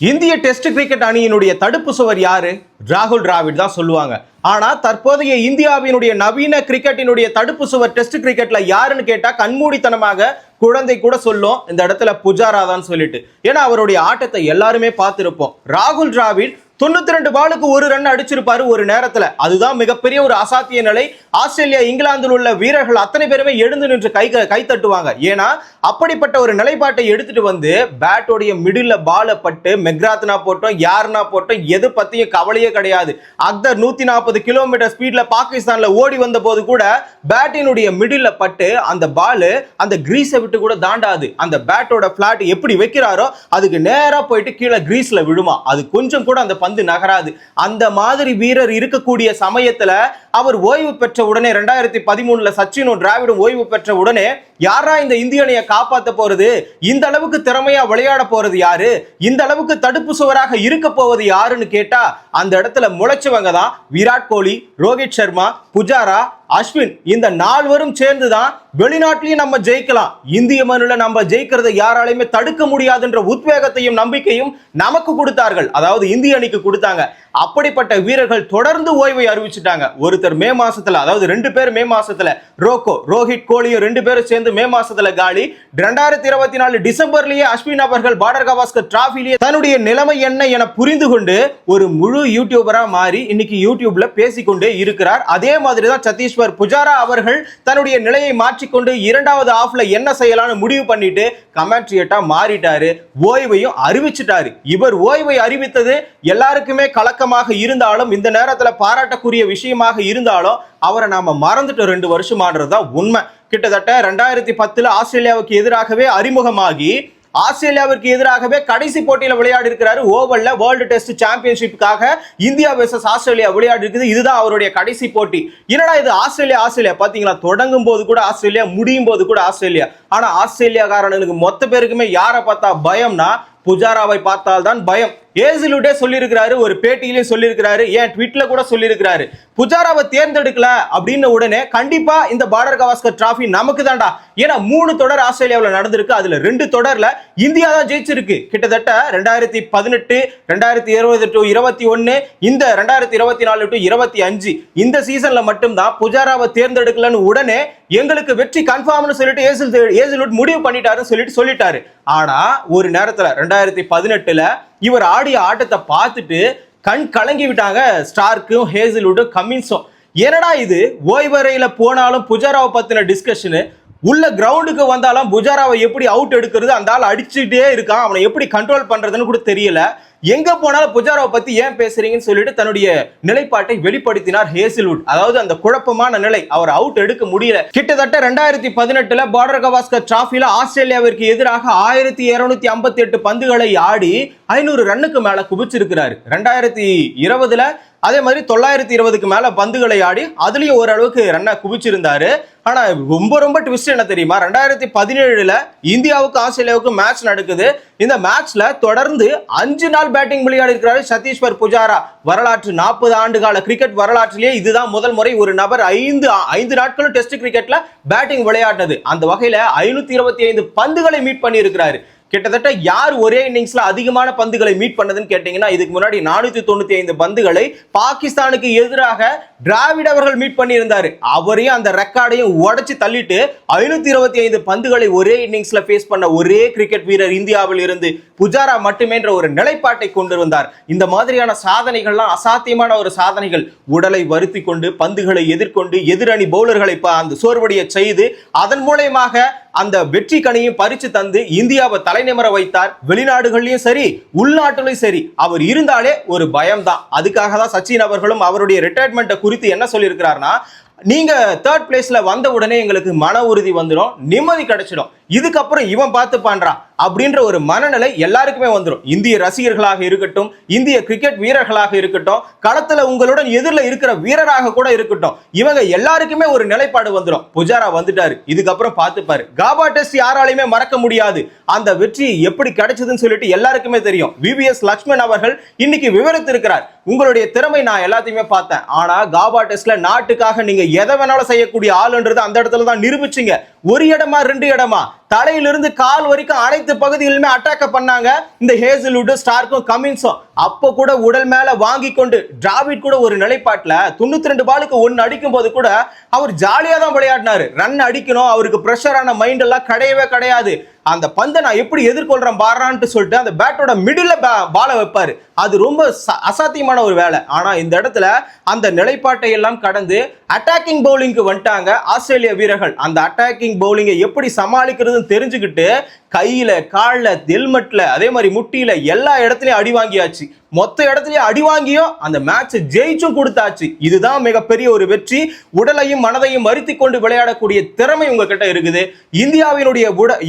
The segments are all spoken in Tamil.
இந்திய டெஸ்ட் கிரிக்கெட் அணியினுடைய தடுப்பு சுவர் யாரு? ராகுல் டிராவிட் தான் சொல்லுவாங்க. ஆனா தற்போதைய இந்தியாவினுடைய நவீன கிரிக்கெட்டினுடைய தடுப்பு சுவர் டெஸ்ட் கிரிக்கெட்ல யாருன்னு கேட்டா கண்மூடித்தனமாக குழந்தை கூட சொல்லும் இந்த இடத்துல புஜாரா தான் சொல்லிட்டு. ஏன்னா அவருடைய ஆட்டத்தை எல்லாருமே பார்த்திருப்போம். ராகுல் டிராவிட் 92 பாலுக்கு ஒரு ரன் அடிச்சிருப்பாரு ஒரு நேரத்துல. அதுதான் மிகப்பெரிய ஒரு அசாத்திய நிலை. ஆஸ்திரேலியா இங்கிலாந்தில் உள்ள வீரர்கள் அத்தனை பேருமே எழுந்து நின்று கை தட்டுவாங்க. ஏன்னா அப்படிப்பட்ட ஒரு நிலைப்பாட்டை எடுத்துட்டு வந்து பேட்டோடைய மிடில் பால பட்டு மெக்ராத்னா போட்டோம், யாருனா போட்டோம், எது பத்தியும் கவலையே கிடையாது. அக்தர் 140 கிலோமீட்டர் ஸ்பீட்ல பாகிஸ்தான்ல ஓடி வந்த போது கூட பேட்டினுடைய மிடில் பட்டு அந்த பால் அந்த கிரீஸை விட்டு கூட தாண்டாது. அந்த பேட்டோட பிளாட் எப்படி வைக்கிறாரோ அதுக்கு நேரா போயிட்டு கீழே கிரீஸ்ல விழுமா. அது கொஞ்சம் கூட அந்த பந்து நகராது. அந்த மாதிரி வீரர் இருக்கக்கூடிய சமயத்துல அவர் ஓய்வு பெற்ற உடனே 2013 சச்சினும் டிராவிடும் ஓய்வு பெற்ற உடனே யாரா இந்த இந்திய அணியை காப்பாற்ற போறது, இந்த அளவுக்கு திறமையா விளையாட போறது யாரு, இந்த அளவுக்கு தடுப்பு சுவராக இருக்க போவது யாருன்னு கேட்டா அந்த இடத்துல முளைச்சவங்க தான் விராட் கோலி, ரோஹித் சர்மா, புஜாரா, அஸ்வின். இந்த நால்வரும் சேர்ந்துதான் வெளிநாட்டிலையும் நம்ம ஜெயிக்கலாம், இந்திய மண்ணுல நம்ம ஜெயிக்கிறதை யாராலையுமே தடுக்க முடியாதுன்ற உத்வேகத்தையும் நம்பிக்கையும் நமக்கு கொடுத்தார்கள். அதாவது இந்திய அணிக்கு கொடுத்தாங்க. அப்படிப்பட்ட வீரர்கள் தொடர்ந்து ஓய்வை அறிவிச்சுட்டாங்க. ஒருத்தர் மே மாசத்துல, அதாவது 2 பேர் மே மாசத்துல, ரோஹித் கோலியும் 2 பேரும் சேர்ந்து மே மாசத்துல காலி. 2024 டிசம்பர்லயே அஸ்வின் அவர்கள் பார்டர் கவாஸ்கர் டிராபிலேயே தன்னுடைய நிலைமை என்ன என புரிந்து கொண்டு ஒரு முழு யூடியூபரா மாறி இன்னைக்கு யூடியூப்ல பேசிக்கொண்டே இருக்கிறார். அதே மாதிரி தான் சத்தீஸ்வர் புஜாரா அவர்கள் தன்னுடைய நிலையை மாற்றிக்கொண்டு 2வது ஆஃப்ல என்ன செய்யலாம்னு முடிவு பண்ணிட்டு கமெண்ட்ரியேட்டா மாறிட்டாரு. ஓய்வையும் அறிவிச்சிட்டாரு. இவர் ஓய்வை அறிவித்தது எல்லாருக்குமே கலக்கமாக இருந்தாலும், இந்த நேரத்துல பாராட்டக்கூடிய விஷயமாக இருந்தாலும், அவரை நாம மறந்துட்டு 2 வருஷமானதுதான் உண்மை. கிட்டத்தட்ட 2010 ஆஸ்திரேலியாவுக்கு எதிராகவே அறிமுகமாகி ஆஸ்திரேலியாவிற்கு எதிராகவே கடைசி போட்டியில விளையாடி இருக்கிறாரு. ஓவல்ல வேர்ல்டு டெஸ்ட் சாம்பியன்ஷிப்புக்காக இந்தியா வெர்சஸ் ஆஸ்திரேலியா விளையாடி இருக்குது. இதுதான் அவருடைய கடைசி போட்டி. என்னடா இது ஆஸ்திரேலியா பாத்தீங்களா, தொடங்கும் போது கூட ஆஸ்திரேலியா, முடியும் போது கூட ஆஸ்திரேலியா. ஆனா ஆஸ்திரேலியாக்காரனுக்கு மொத்த பேருக்குமே யாரை பார்த்தா பயம்னா புஜாராவை பார்த்தால் தான் பயம். ஏசிலுட்டே சொல்லியிருக்கிறாரு, ஒரு பேட்டியிலே சொல்லியிருக்கிறாரு, ஏன் ட்வீட்ல கூட சொல்லியிருக்கிறாரு, புஜாராவை தேர்ந்தெடுக்கல அப்படின்னு உடனே கண்டிப்பா இந்த பார்டர் கவாஸ்கர் டிராபி நமக்கு தான்டா. ஏன்னா 3 தொடர் ஆஸ்திரேலியாவில் நடந்திருக்கு. அதுல 2 தொடர்ல இந்தியா தான் ஜெயிச்சிருக்கு. கிட்டத்தட்ட 2018, 2020 to 21, இந்த 2024 to 25 இந்த சீசன்ல மட்டும்தான் புஜாராவை தேர்ந்தெடுக்கலன்னு உடனே எங்களுக்கு வெற்றி கன்ஃபார்ம்னு சொல்லிட்டு ஏசிலுட் முடிவு பண்ணிட்டாருன்னு சொல்லிட்டாரு. ஆனா ஒரு நேரத்துல 2018 இவர் ஆடிய ஆட்டத்தை பார்த்துட்டு கண் கலங்கி விட்டாங்க ஸ்டார்க்கும் ஹேசிலுட்டும் கமின்ஸும். என்னடா இது, ஓய்வறையில போனாலும் புஜாராவை பத்தின டிஸ்கஷனு, உள்ள கிரவுண்டுக்கு வந்தாலும் புஜாராவை எப்படி அவுட் எடுக்கிறது, அந்த ஆள் அடிச்சுட்டே இருக்கான், அவனை எப்படி கண்ட்ரோல் பண்றதுன்னு கூட தெரியல. எங்க போனாலும் புஜாராவை பத்தி ஏன் பேசுறீங்கன்னு சொல்லிட்டு தன்னுடைய நிலைப்பாட்டை வெளிப்படுத்தினார் ஹேசிலுட். அதாவது அந்த குழப்பமான நிலை, அவர் அவுட் எடுக்க முடியல. கிட்டத்தட்ட 2018 பார்டர் கவாஸ்கர் டிராபில ஆஸ்திரேலியாவிற்கு எதிராக 1258 பந்துகளை ஆடி 500 ரன்னுக்கு மேல குவிச்சிருக்கிறாரு. 2020 அதே மாதிரி 920க்கு மேல பந்துகளை ஆடி அதுலயும் ஓரளவுக்கு ரன்னை குவிச்சிருந்தாரு. ஆனா ரொம்ப ட்விஸ்ட் என்ன தெரியுமா, 2017 இந்தியாவுக்கு ஆஸ்திரேலியாவுக்கு மேட்ச் நடக்குது. இந்த மேட்ச்ல தொடர்ந்து 5 நாள் பேட்டிங் விளையாடி இருக்கிறாரு சத்தீஸ்வர் புஜாரா. வரலாற்று 40 ஆண்டு கால கிரிக்கெட் வரலாற்றிலேயே இதுதான் முதல் முறை ஒரு நபர் 5 நாட்களும் டெஸ்ட் கிரிக்கெட்ல பேட்டிங் விளையாடினது. அந்த வகையில 525 பந்துகளை மீட் பண்ணி இருக்கிறாரு. கிட்டத்தட்ட யார் ஒரே இன்னிங்ஸ்ல அதிகமான பந்துகளை மீட் பண்ணதுன்னு கேட்டீங்கன்னா இதுக்கு முன்னாடி 495 பந்துகளை பாகிஸ்தானுக்கு எதிராக டிராவிட் அவர்கள் மீட் பண்ணி இருந்தாரு. அவரையும் அந்த ரெக்கார்டையும் உடைச்சு தள்ளிட்டு 525 பந்துகளை ஒரே இன்னிங்ஸ்ல ஃபேஸ் பண்ண ஒரே கிரிக்கெட் வீரர் இந்தியாவில் இருந்து புஜாரா மட்டுமே என்ற ஒரு நிலைப்பாட்டை கொண்டு வந்தார். இந்த மாதிரியான சாதனைகள்லாம் அசாத்தியமான ஒரு சாதனைகள். உடலை வருத்தி கொண்டு பந்துகளை எதிர்கொண்டு எதிரணி பவுலர்களை அந்த சோர்வடைய செய்து அதன் மூலமாக அந்த வெற்றி கனியும் பறிச்சு தந்து இந்தியாவை தலைநிமர வைத்தார். வெளிநாடுகள்லயும் சரி உள்நாட்டிலும் சரி அவர் இருந்தாலே ஒரு பயம் தான். அதுக்காக தான் சச்சின் அவர்களும் அவருடைய ரிட்டையர்மெண்ட் குறித்து என்ன சொல்லியிருக்கிறார்னா, நீங்க 3rd பிளேஸ்ல வந்த உடனே எங்களுக்கு மன உறுதி வந்துடும், நிம்மதி கிடைச்சிடும், இதுக்கப்புறம் இவன் பார்த்து பண்றான் அப்படின்ற ஒரு மனநிலை எல்லாருக்குமே வந்துடும். இந்திய ரசிகர்களாக இருக்கட்டும், இந்திய கிரிக்கெட் வீரர்களாக இருக்கட்டும், களத்துல உங்களுடன் எதிரில் இருக்கிற வீரராக கூட இருக்கட்டும், இவங்க எல்லாருக்குமே ஒரு நிலைப்பாடு வந்துடும். புஜாரா வந்துட்டாரு, இதுக்கப்புறம் பார்த்துப்பாரு. காபா டெஸ்ட் யாராலையுமே மறக்க முடியாது. அந்த வெற்றி எப்படி கிடைச்சதுன்னு சொல்லிட்டு எல்லாருக்குமே தெரியும். விவிஎஸ் லக்ஷ்மன் அவர்கள் இன்னைக்கு விவரித்து இருக்கிறார். உங்களுடைய திறமை நான் எல்லாத்தையுமே பார்த்தேன், ஆனா காபா டெஸ்ட்ல நாட்டுக்காக நீங்க எதை வேணாலும் செய்யக்கூடிய ஆளுன்றது அந்த இடத்துல தான் நிரூபிச்சீங்க. ஒரு இடமா 2 இடமா தலையிலிருந்து கால் வரைக்கும் அனைத்து பகுதிகளிலுமே அட்டாக் பண்ணாங்க இந்த ஹேசல்வுட், ஸ்டார்க்கும், கமின்ஸும். அப்போ கூட உடல் மேல வாங்கி கொண்டு டிராவிட் கூட ஒரு நிலைப்பாட்டுல 92 பாலுக்கு 1 அடிக்கும் போது கூட அவர் ஜாலியா தான் விளையாடினாரு. ரன் அடிக்கணும், அவருக்கு பிரஷரான மைண்ட் எல்லாம் கிடையவே கிடையாது. அந்த பந்தை நான் எப்படி எதிர்கொள்றேன் பாரான்னு சொல்லிட்டு அந்த பேட்டோட மிடில் பால வைப்பாரு. அது ரொம்ப அசாத்தியமான ஒரு வேலை. ஆனா இந்த இடத்துல அந்த நிலைப்பாட்டை எல்லாம் கடந்து அட்டாக்கிங் பவுலிங்க்கு வந்துட்டாங்க ஆஸ்திரேலிய வீரர்கள். அந்த அட்டாக்கிங் பவுலிங்கை எப்படி சமாளிக்கிறதுன்னு தெரிஞ்சுக்கிட்டு கையில, கால்ல, ஹெல்மெட்ல, அதே மாதிரி முட்டியில எல்லா இடத்துலயும் அடி வாங்கியாச்சு. மொத்த இடத்துலயும் அடி வாங்கியும் அந்த மேட்ச் ஜெயிச்சும் கொடுத்தாச்சு. இதுதான் மிகப்பெரிய ஒரு வெற்றி. உடலையும் மனதையும் வருத்தி கொண்டு விளையாடக்கூடிய திறமை உங்ககிட்ட இருக்குது.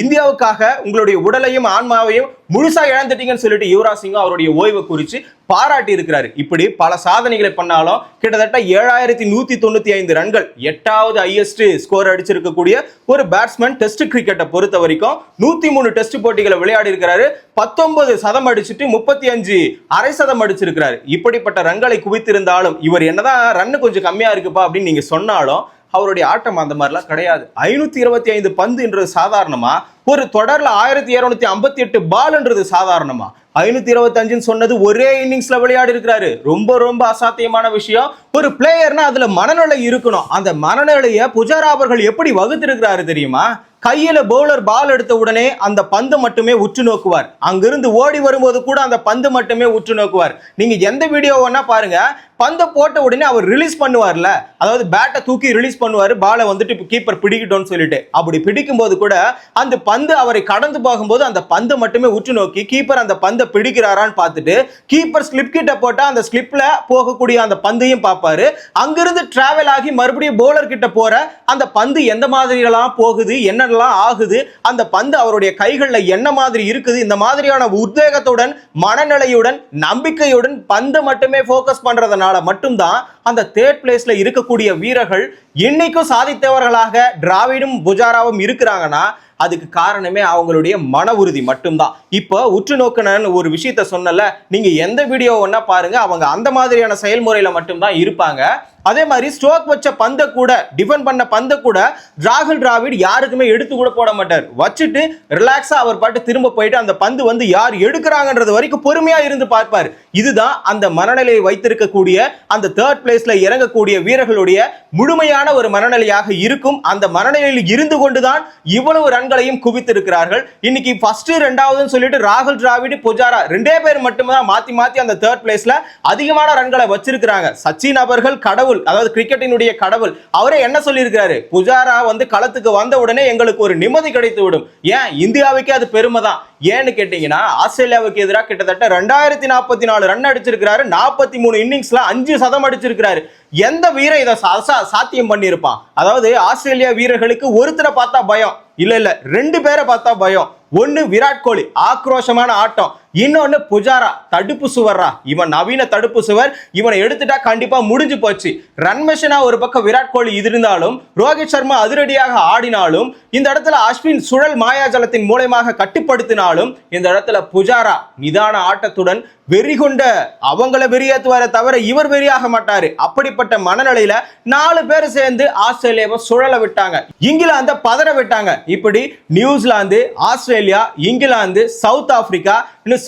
இந்தியாவுக்காக உங்களுடைய உடலையும் ஆன்மாவையும் முழுசா இழந்துட்டீங்கன்னு சொல்லிட்டு யுவராஜ் சிங் அவருடைய ஓய்வை குறித்து பாராட்டி இருக்கிறாரு. இப்படி பல சாதனைகளை பண்ணாலும் கிட்டத்தட்ட 7195 ரன்கள் 8வது ஹையஸ்ட் ஸ்கோர் அடிச்சிருக்கக்கூடிய ஒரு பேட்ஸ்மேன் டெஸ்ட் கிரிக்கெட்டை பொறுத்த வரைக்கும் 103 டெஸ்ட் போட்டிகளை விளையாடி இருக்கிறாரு. 19 சதம் அடிச்சுட்டு 35 அரை சதம் அடிச்சிருக்கிறாரு. இப்படிப்பட்ட ரன்களை குவித்திருந்தாலும் இவர் என்னதான் ரன் கொஞ்சம் கம்மியா இருக்குப்பா அப்படின்னு நீங்க சொன்னாலும் அவருடைய ஆட்டம் அந்த மாதிரிலாம் கிடையாது. 525 பந்துன்றது சாதாரணமா, ஒரு தொடர்ல 1258 பால்ன்றது சாதாரணமா, 525 சொன்னது ஒரே இன்னிங்ஸ்ல விளையாடி இருக்கிறாரு. ரொம்ப ரொம்ப அசாத்தியமான விஷயம். ஒரு பிளேயர்னா அதுல மனநிலை இருக்கணும். அந்த மனநிலையை புஜாரா அவர்கள் எப்படி வகுத்திருக்கிறாரு தெரியுமா? கையில பவுலர் பால் எடுத்த உடனே அந்த பந்து மட்டுமே உற்று நோக்குவார். அங்கிருந்து ஓடி வரும்போது கூட அந்த பந்து மட்டுமே உற்று நோக்குவார். நீங்க எந்த வீடியோ வேணா பாருங்க, பந்தை போட்ட உடனே அவர் ரிலீஸ் பண்ணுவார்ல, அதாவது பேட்டை தூக்கி ரிலீஸ் பண்ணுவாரு, பாலை வந்துட்டு கீப்பர் பிடிக்கட்டும்னு சொல்லிட்டு. அப்படி பிடிக்கும் போது கூட அந்த பந்து அவரை கடந்து போகும்போது அந்த பந்தை மட்டுமே உற்று நோக்கி கீப்பர் அந்த பந்தை பிடிக்கிறாரான்னு பார்த்துட்டு கீப்பர் ஸ்லிப் கிட்ட போட்டா அந்த ஸ்லிப்ல போகக்கூடிய அந்த பந்தையும் பார்ப்பாரு. அங்கிருந்து டிராவல் ஆகி மறுபடியும் பவுலர் கிட்ட போற அந்த பந்து எந்த மாதிரி எல்லாம் போகுது, என்னெல்லாம் ஆகுது, அந்த பந்து அவருடைய கைகள்ல என்ன மாதிரி இருக்குது, இந்த மாதிரியான உத்வேகத்துடன், மனநிலையுடன், நம்பிக்கையுடன் பந்து மட்டுமே போக்கஸ் பண்றதுனால மட்டும்தான் அந்த தேர்ட் பிளேஸ்ல இருக்கக்கூடிய வீரர்கள் இன்னைக்கும் சாதித்தவர்களாக டிராவிடும் புஜாராவும் இருக்கிறாங்கன்னா அதுக்கு காரணமே அவங்களுடைய மன உறுதி மட்டும்தான். இப்போ உற்று நோக்கணும்னு ஒரு விஷயத்த சொன்னல, நீங்க எந்த வீடியோ ஒன்னா பாருங்க, அவங்க அந்த மாதிரியான செயல்முறையில மட்டும்தான் இருப்பாங்க. அதே மாதிரி ஸ்ட்ரோக் வச்ச பந்தை கூட, டிஃபெண்ட் பண்ண பந்தை கூட ராகுல் டிராவிட் யாருக்குமே எடுத்து கூட போட மாட்டார். வச்சுட்டு ரிலாக்ஸா அவர் பாட்டு திரும்ப போயிட்டு அந்த பந்து வந்து யார் எடுக்கிறாங்கன்றது வரைக்கும் பொறுமையா இருந்து பார்ப்பார். இதுதான் அந்த மனநிலையை வைத்திருக்கக்கூடிய அந்த தேர்ட் பிளேஸ்ல இறங்கக்கூடிய வீரர்களுடைய முழுமையான ஒரு மனநிலையாக இருக்கும். அந்த மனநிலையில் இருந்து கொண்டுதான் இவ்வளவு ரன்களையும் குவித்திருக்கிறார்கள். இன்னைக்கு ஃபர்ஸ்ட் ரெண்டாவதுன்னு சொல்லிட்டு ராகுல் டிராவிட், புஜாரா 2 பேர் மட்டும்தான் மாத்தி மாத்தி அந்த தேர்ட் பிளேஸ்ல அதிகமான ரன்களை வச்சிருக்கிறாங்க. சச்சின் அவர்கள் கடவுள், அதாவது கிரிக்கெட்டினுடைய கடவுள். அவரே என்ன சொல்லியிருக்காரு, புஜாரா வந்து களத்துக்கு வந்த உடனே எங்களுக்கு ஒரு நிம்மதி கிடைத்து விடும். ஏன் இந்தியாவுக்கே அது பெருமை தான். ஏன்னு கேட்டீங்கன்னா ஆஸ்திரேலியாவுக்கு எதிராக கிட்டத்தட்ட 2044 ரன் அடிச்சிருக்கிறாரு. 43 இன்னிங்ஸ்ல 5 சதம் அடிச்சிருக்கிறாரு. எந்த வீரர் இதை சாத்தியம் பண்ணியிருப்பான்? அதாவது ஆஸ்திரேலியா வீரர்களுக்கு ஒருத்தரை பார்த்தா பயம் இல்ல 2 பேரை பார்த்தா பயம். ஒன்னு விராட் கோலி, ஆக்ரோஷமான ஆட்டம். இன்னொன்னு புஜாரா, தடுப்பு சுவர்ரா, இவன் நவீன தடுப்பு சுவர், இவனை எடுத்துட்டா கண்டிப்பா முடிஞ்சு போச்சு. ரன் மெஷினா ஒரு பக்கம் விராட் கோலி இருந்தாலும், ரோஹித் சர்மா அதிரடியாக ஆடினாலும், இந்த இடத்துல அஸ்வின் சுழல் மாயாஜலத்தின் மூலமாக கட்டுப்படுத்தினாலும், இந்த இடத்துல புஜாரா நிதான ஆட்டத்துடன் வெறி கொண்ட அவங்கள வெறியேற்றுவார தவிர இவர் வெறியாக மாட்டாரு. அப்படிப்பட்ட மனநிலையில 4 பேர் சேர்ந்து ஆஸ்திரேலியாவை சுழல விட்டாங்க, இங்கிலாந்து பதற விட்டாங்க. இப்படி New Zealand, Australia, England, south Africa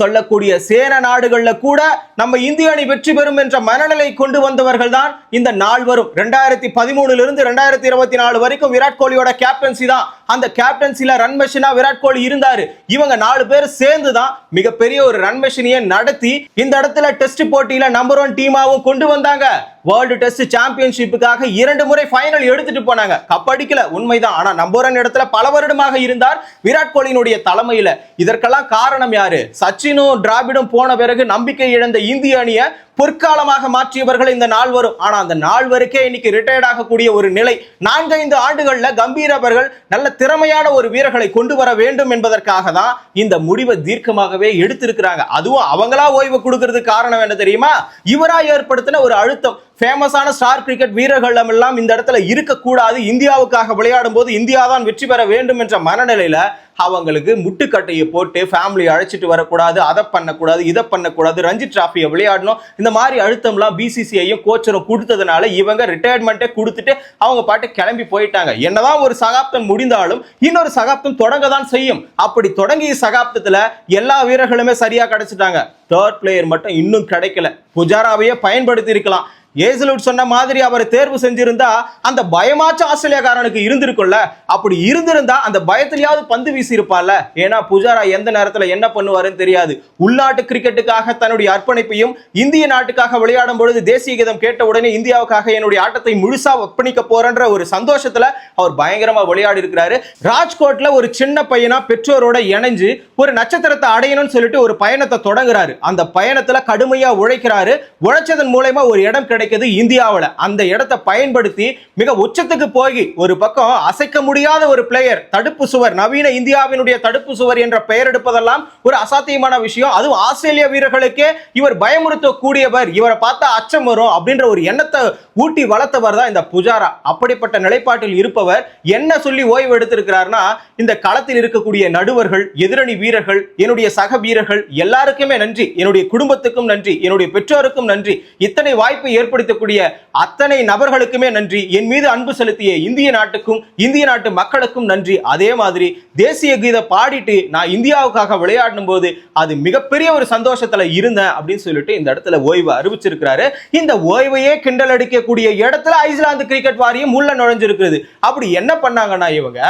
சொல்லக்கூடிய சேர நாடுகள்ல கூட நம்ம இந்திய அணி வெற்றி பெறும் என்ற மனநிலை கொண்டு வந்தவர்கள் தான் இந்த நால்வரும். 2013 இருந்து 2024 வரைக்கும் விராட் கோலியோட கேப்டன்சி தான். அந்த கேப்டன்சில ரன் மெஷினா விராட் கோலி இருந்தாரு. இவங்க 4 பேர் சேர்ந்து தான் மிகப்பெரிய ஒரு ரன் மெஷினியை நடத்தி இந்த இடத்துல டெஸ்ட் போட்டியில நம்பர் 1 டீமாவும் கொண்டு வந்தாங்க. வேர்ல்டு டெஸ்ட் சாம்பியன்ஷிப்புக்காக 2 முறை ஃபைனல் எடுத்துட்டு போனாங்க. கப் அடிக்கல உண்மைதான், ஆனா நம்பர் 1 இடத்துல பல வருடமாக இருந்தார் விராட் கோலியினுடைய தலைமையில. இதற்கெல்லாம் காரணம் யாரு? சச்சினும் டிராவிடும் போன பிறகு நம்பிக்கை இழந்த இந்திய அணியை பொற்காலமாக மாற்றியவர்கள் இந்த 4 வரும். ஆனா அந்த 4 வரைக்கே இன்னைக்கு ரிட்டையர்ட் ஆகக்கூடிய ஒரு நிலை. 4-5 ஆண்டுகள்ல கம்பீர் அவர்கள் நல்ல திறமையான ஒரு வீரர்களை கொண்டு வர வேண்டும் என்பதற்காக தான் இந்த முடிவை தீர்க்கமாகவே எடுத்திருக்கிறாங்க. அதுவும் அவங்களா ஓய்வு கொடுக்கிறதுக்கு காரணம் என்ன தெரியுமா? இவரா ஏற்படுத்தின ஒரு அழுத்தம். ஃபேமஸான ஸ்டார் கிரிக்கெட் வீரர்கள் எல்லாம் இந்த இடத்துல இருக்கக்கூடாது, இந்தியாவுக்காக விளையாடும் போது இந்தியா தான் வெற்றி பெற வேண்டும் என்ற மனநிலையில அவங்களுக்கு முட்டுக்கட்டையை போட்டு ஃபேமிலி அழைச்சிட்டு வரக்கூடாது, அதை பண்ணக்கூடாது, இதை பண்ணக்கூடாது, ரஞ்சி டிராஃபியை விளையாடணும், இந்த மாதிரி அழுத்தம்லாம் பிசிசிஐயும் கோச்சரும் கொடுத்ததுனால இவங்க ரிட்டையர்மெண்ட்டே கொடுத்துட்டு அவங்க பாட்டு கிளம்பி போயிட்டாங்க. என்னதான் ஒரு சகாப்தம் முடிந்தாலும் இன்னொரு சகாப்தம் தொடங்க தான் செய்யும். அப்படி தொடங்கிய சகாப்தத்துல எல்லா வீரர்களுமே சரியா கிடைச்சிட்டாங்க. தேர்ட் பிளேயர் மட்டும் இன்னும் கிடைக்கல. புஜாராவையே பயன்படுத்தி இருக்கலாம். ஏசலூட் சொன்ன மாதிரி அவர் தேர்வு செஞ்சிருந்தா அந்த பயமாச்சும் ஆஸ்திரேலியாக்காரனுக்கு இருந்திருக்கும்ல. அப்படி இருந்திருந்தா அந்த பயத்திலேயாவது பந்து வீசி இருப்பான்ல. ஏன்னா புஜாரா எந்த நேரத்துல என்ன பண்ணுவாருன்னு தெரியாது. உள்நாட்டு கிரிக்கெட்டுக்காக தன்னுடைய அர்ப்பணிப்பையும் இந்திய நாட்டுக்காக விளையாடும் பொழுது தேசிய கீதம் கேட்ட உடனே இந்தியாவுக்காக என்னுடைய ஆட்டத்தை முழுசா அர்ப்பணிக்க போறன்ற ஒரு சந்தோஷத்துல அவர் பயங்கரமா விளையாடி இருக்கிறாரு. ராஜ்கோட்ல ஒரு சின்ன பையனா பெற்றோரோட இணைஞ்சு ஒரு நட்சத்திரத்தை அடையணும்னு சொல்லிட்டு ஒரு பயணத்தை தொடங்குறாரு. அந்த பயணத்துல கடுமையா உழைக்கிறாரு. உழைச்சதன் மூலமா ஒரு இடம் கிடைக்குது இந்தியாவில். அந்த இடத்தை பயன்படுத்தி மிக உச்சத்துக்கு போய் ஒரு பக்கம் அசைக்க முடியாத ஒரு பிளேயர், தடுப்பு சுவர், நவீன இந்தியாவினுடைய தடுப்பு சுவர் என்ற பெயர் எடுப்பதெல்லாம் ஒரு அசாத்தியமான விஷயம். அதுவும் ஆஸ்திரேலிய வீரர்களுக்கே இவர் பயமுறுத்தக்கூடியவர், இவரை பார்த்தா அச்சம் வரும் அப்படின்ற ஒரு எண்ணத்தை ஊட்டி வளர்த்தவர் தான் இந்த புஜாரா. அப்படிப்பட்ட நிலைப்பாட்டில் இருப்பவர் என்ன சொல்லி ஓய்வு எடுத்திருக்கிறார்னா, இந்த களத்தில் இருக்கக்கூடிய நடுவர்கள், எதிரணி வீரர்கள், என்னுடைய சக வீரர்கள் எல்லாருக்குமே நன்றி, என்னுடைய குடும்பத்துக்கும் நன்றி, என்னுடைய பெற்றோருக்கும் நன்றி, இத்தனை வாய்ப்பை ஏற்படுத்தக்கூடிய அத்தனை நபர்களுக்குமே நன்றி, என் மீது அன்பு செலுத்திய இந்திய நாட்டுக்கும் இந்திய நாட்டு மக்களுக்கும் நன்றி. அதே மாதிரி தேசிய கீத பாடிட்டு நான் இந்தியாவுக்காக விளையாடும் போது அது மிகப்பெரிய ஒரு சந்தோஷத்துல இருந்தேன் அப்படின்னு சொல்லிட்டு இந்த இடத்துல ஓய்வு அறிவிச்சிருக்கிறாரு. இந்த ஓய்வையே கிண்டல் அடிக்கக்கூடிய இடத்துல ஐஸ்லாந்து கிரிக்கெட் வாரியம் உள்ள நுழைஞ்சிருக்கிறது. அப்படி என்ன பண்ணாங்கன்னா இவங்க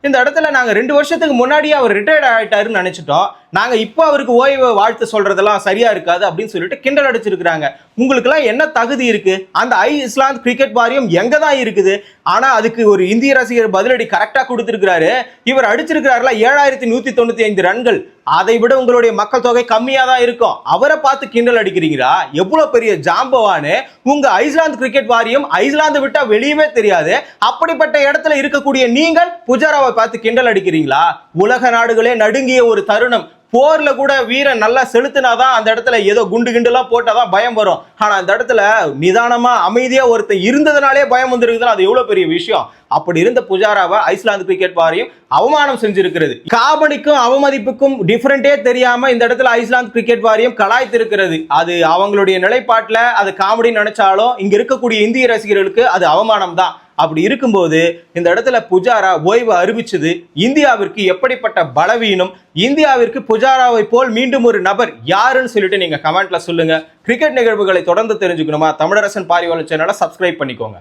இந்த இடத்துல நாங்க 2 வருஷத்துக்கு முன்னாடியே அவர் ரிட்டையர்ட் ஆயிட்டாருன்னு நினைச்சிட்டோம், நாங்க இப்போ அவருக்கு ஓய்வு வாழ்த்து சொல்றதெல்லாம் சரியா இருக்காது அப்படின்னு சொல்லிட்டு கிண்டல் அடிச்சிருக்காங்க. உங்களுக்கு எல்லாம் என்ன தகுதி இருக்கு? அந்த ஐஸ்லாந்து கிரிக்கெட் வாரியம் எங்க தான் இருக்குது? ஆனா அதுக்கு ஒரு இந்திய ரசிகர் பதிலடி கரெக்டா கொடுத்திருக்கிறாரு. இவர் அடிச்சிருக்கிறாருல 7195 ரன்கள். அதை விட உங்களுடைய மக்கள் தொகை கம்மியா தான் இருக்கும். அவரை பார்த்து கிண்டல் அடிக்கிறீங்களா? எவ்வளவு பெரிய ஜாம்பவானு உங்க ஐஸ்லாந்து கிரிக்கெட் வாரியம். ஐஸ்லாந்து விட்டா வெளியவே தெரியாது. அப்படிப்பட்ட இடத்துல இருக்கக்கூடிய நீங்கள் புஜாராவை பார்த்து கிண்டல் அடிக்கிறீங்களா? உலக நாடுகளே நடுங்கிய ஒரு தருணம். போர்ல கூட வீரன் நல்லா செலுத்தினாதான் அந்த இடத்துல ஏதோ குண்டு கிண்டுலாம் போட்டாதான் பயம் வரும். ஆனா அந்த இடத்துல நிதானமா அமைதியா ஒருத்தர் இருந்ததுனாலே பயம் வந்துருக்குதுன்னா அது எவ்வளவு பெரிய விஷயம். அப்படி இருந்த புஜாராவை ஐஸ்லாந்து கிரிக்கெட் வாரியம் அவமானம் செஞ்சிருக்கிறது. காமெடிக்கும் அவமதிப்புக்கும் டிஃபரெண்டே தெரியாம இந்த இடத்துல ஐஸ்லாந்து கிரிக்கெட் வாரியம் கலாய்த்து இருக்கிறது. அது அவங்களுடைய நிலைப்பாட்டுல அது காமெடி நினைச்சாலும் இங்க இருக்கக்கூடிய இந்திய ரசிகர்களுக்கு அது அவமானம் தான். அப்படி இருக்கும்போது இந்த இடத்துல புஜாரா ஓய்வு அறிவிச்சது இந்தியாவிற்கு எப்படிப்பட்ட பலவீனம், இந்தியாவிற்கு புஜாராவை போல் மீண்டும் ஒரு நபர் யாருன்னு சொல்லிட்டு நீங்க கமெண்ட்ல சொல்லுங்க. கிரிக்கெட் நிகழ்வுகளை தொடர்ந்து தெரிஞ்சுக்கணுமா? தமிழரசன் பாரிவாளர் சேனலை சப்ஸ்கிரைப் பண்ணிக்கோங்க.